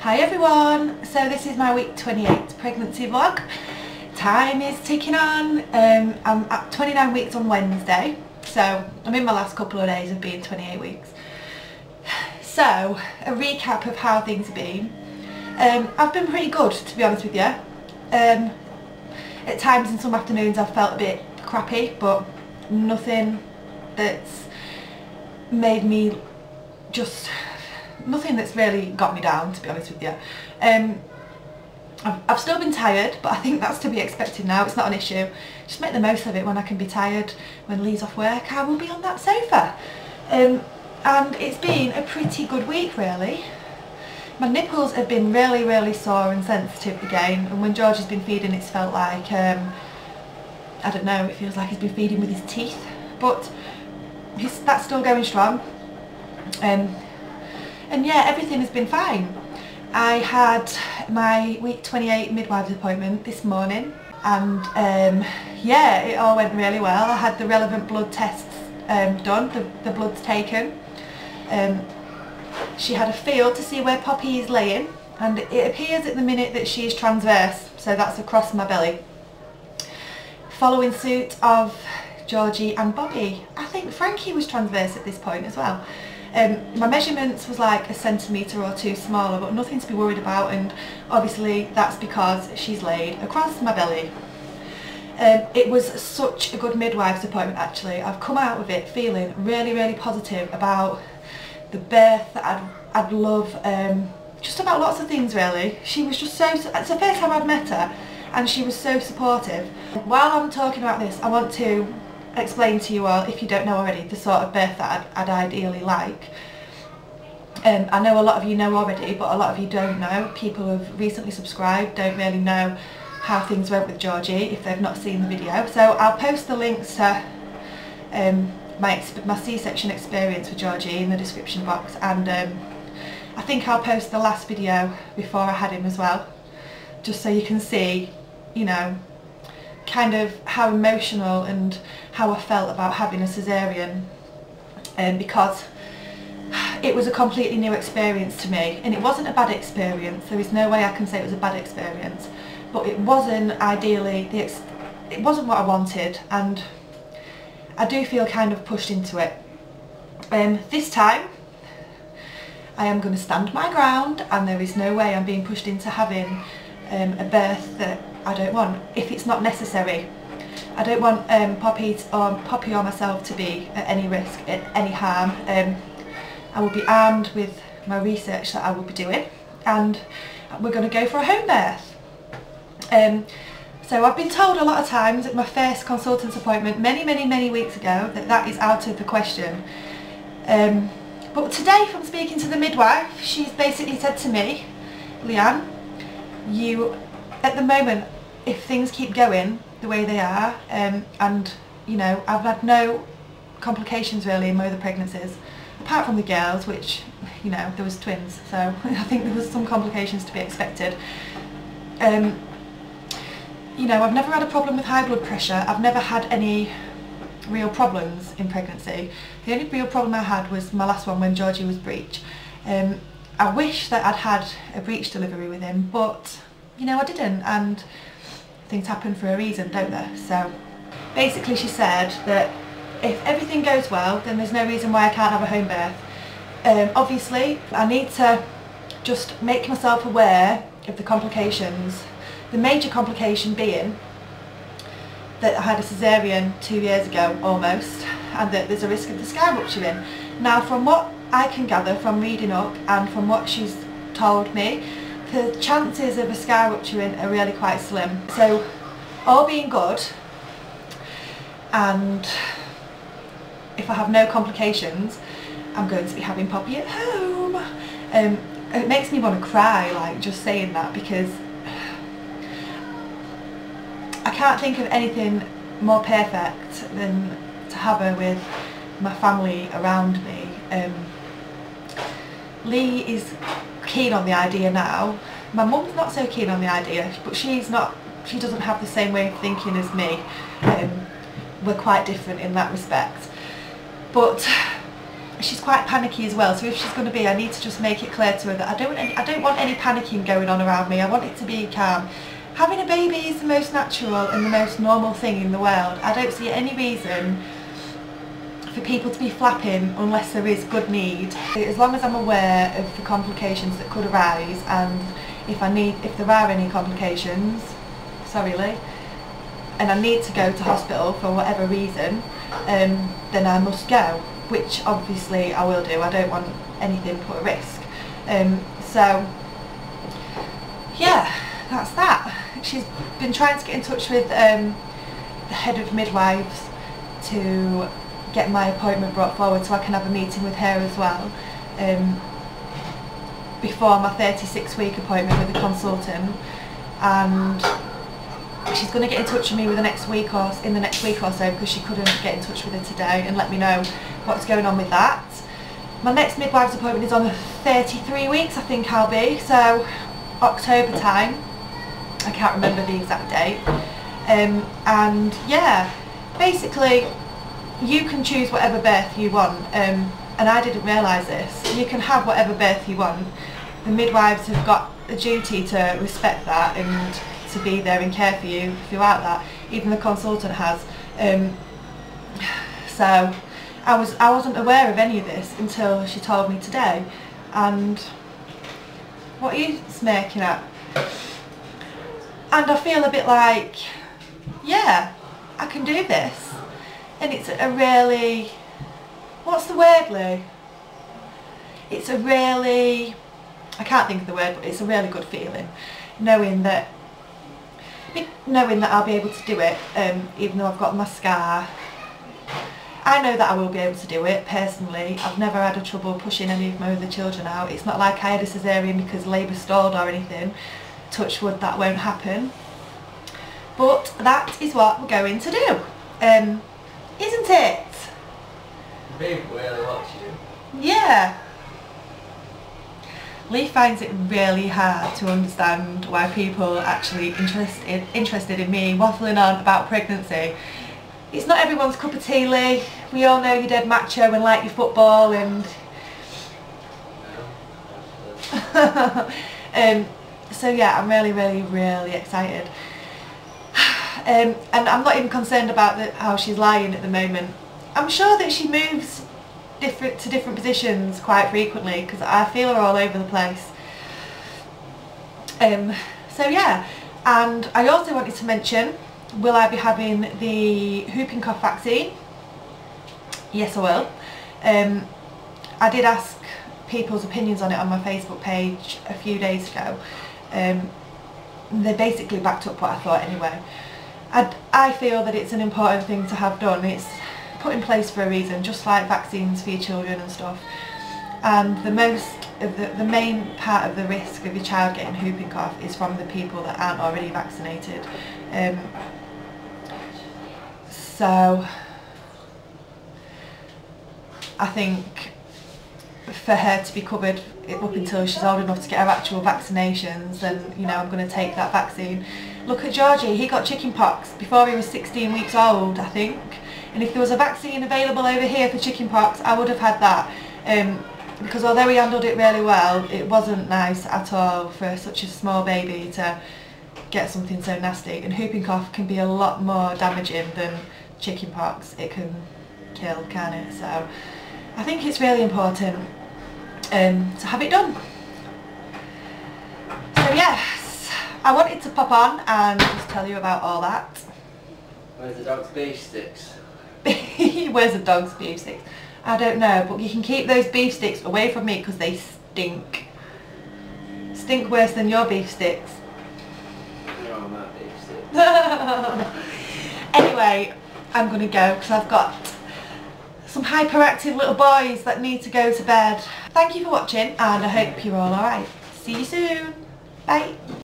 Hi everyone, so this is my week 28 pregnancy vlog. Time is ticking on. I'm at 29 weeks on Wednesday, so I'm in my last couple of days of being 28 weeks. So, a recap of how things have been. I've been pretty good, to be honest with you. At times in some afternoons I've felt a bit crappy, but nothing that's made me nothing that's really got me down, to be honest with you. I've still been tired, but I think that's to be expected now. It's not an issue. Just make the most of it when I can be tired. When Lee's off work, I will be on that sofa. And it's been a pretty good week, really. My nipples have been really sore and sensitive again, and when George has been feeding it's felt like, I don't know, it feels like he's been feeding with his teeth, but that's still going strong. And yeah, everything has been fine. I had my week 28 midwives appointment this morning, and yeah, it all went really well. I had the relevant blood tests done, the blood's taken. She had a feel to see where Poppy is laying, and it appears at the minute that she is transverse, so that's across my belly. Following suit of Georgie and Bobby. I think Frankie was transverse at this point as well. My measurements was like a centimetre or two smaller, but nothing to be worried about, and obviously that's because she's laid across my belly. It was such a good midwife's appointment actually. I've come out of it feeling really positive about the birth that I'd love, just about lots of things really. She was just it's the first time I've met her, and she was so supportive. While I'm talking about this, I want to explain to you all, if you don't know already, the sort of birth that I'd ideally like. I know a lot of you know already, but a lot of you don't know. People who have recently subscribed don't really know how things went with Georgie if they've not seen the video. So I'll post the links to my C-section experience with Georgie in the description box, and I think I'll post the last video before I had him as well, just so you can see, you know, kind of how emotional and how I felt about having a caesarean, because it was a completely new experience to me, and it wasn't a bad experience. There is no way I can say it was a bad experience, but it wasn't ideally, it wasn't what I wanted, and I do feel kind of pushed into it. This time I am going to stand my ground, and there is no way I'm being pushed into having a birth that I don't want, if it's not necessary. I don't want Poppy or myself to be at any risk, at any harm. I will be armed with my research that I will be doing, and we're going to go for a home birth. So I've been told a lot of times at my first consultant's appointment many weeks ago that is out of the question. But today, from speaking to the midwife, she's basically said to me, Leanne, you, at the moment, if things keep going the way they are, and you know, I've had no complications really in my other pregnancies, apart from the girls, which, you know, there was twins, so I think there was some complications to be expected. You know, I've never had a problem with high blood pressure. I've never had any real problems in pregnancy. The only real problem I had was my last one when Georgie was breech. I wish that I'd had a breech delivery with him, but you know, I didn't, and things happen for a reason, don't they? So basically she said that if everything goes well, then there's no reason why I can't have a home birth. Obviously I need to just make myself aware of the complications. The major complication being that I had a caesarean 2 years ago almost, and that there's a risk of the scar rupturing. Now, from what I can gather from reading up and from what she's told me, the chances of a scar rupturing are really quite slim. So all being good, and if I have no complications, I'm going to be having Poppy at home. It makes me want to cry, like, just saying that, because I can't think of anything more perfect than to have her with my family around me. Lee is keen on the idea now. My mum's not so keen on the idea, but she doesn't have the same way of thinking as me. We're quite different in that respect. But she's quite panicky as well, so if she's going to be, I need to just make it clear to her that I don't want any panicking going on around me. I want it to be calm. Having a baby is the most natural and the most normal thing in the world. I don't see any reason for people to be flapping unless there is good need. As long as I'm aware of the complications that could arise, and if there are any complications, sorry Lee, and I need to go to hospital for whatever reason, then I must go, which obviously I will do. I don't want anything put at risk. So yeah, that's that. She's been trying to get in touch with the head of midwives to get my appointment brought forward so I can have a meeting with her as well, before my 36-week appointment with the consultant, and she's going to get in touch with me in the next week or so, because she couldn't get in touch with her today, and let me know what's going on with that. My next midwife's appointment is on the 33 weeks, I think I'll be, so October time. I can't remember the exact date. And yeah, basically you can choose whatever birth you want, and I didn't realise this. You can have whatever birth you want. The midwives have got a duty to respect that and to be there and care for you throughout that. Even the consultant has. So I wasn't aware of any of this until she told me today. And what are you smirking at? And I feel a bit like, yeah, I can do this. And it's a really, what's the word, Lou? It's a really, I can't think of the word, but it's a really good feeling, knowing that I'll be able to do it, even though I've got my scar. I know that I will be able to do it, personally. I've never had a trouble pushing any of my other children out. It's not like I had a cesarean because labour stalled or anything. Touch wood, that won't happen. But that is what we're going to do, isn't it? People really watch you. Yeah. Lee finds it really hard to understand why people are actually interested in me waffling on about pregnancy. It's not everyone's cup of tea, Lee. We all know you're dead macho and like your football and so yeah, I'm really excited. And I'm not even concerned about how she's lying at the moment. I'm sure that she moves to different positions quite frequently, because I feel her all over the place. So yeah, and I also wanted to mention, will I be having the whooping cough vaccine? Yes, I will. I did ask people's opinions on it on my Facebook page a few days ago. They basically backed up what I thought anyway. I feel that it's an important thing to have done. It's put in place for a reason, just like vaccines for your children and stuff. And the main part of the risk of your child getting whooping cough is from the people that aren't already vaccinated. So I think for her to be covered up until she's old enough to get her actual vaccinations, then you know I'm going to take that vaccine. Look at Georgie, he got chicken pox before he was 16 weeks old, I think. And if there was a vaccine available over here for chicken pox, I would have had that. Because although he handled it really well, it wasn't nice at all for such a small baby to get something so nasty. And whooping cough can be a lot more damaging than chicken pox. It can kill, can't it? So I think it's really important to have it done. So yes, I wanted to pop on and just tell you about all that. Where's the dog's beef sticks? Where's the dog's beef sticks? I don't know, but you can keep those beef sticks away from me because they stink. Stink worse than your beef sticks. You're on that beef stick. Anyway, I'm going to go because I've got some hyperactive little boys that need to go to bed. Thank you for watching and I hope you're all alright. See you soon. Bye.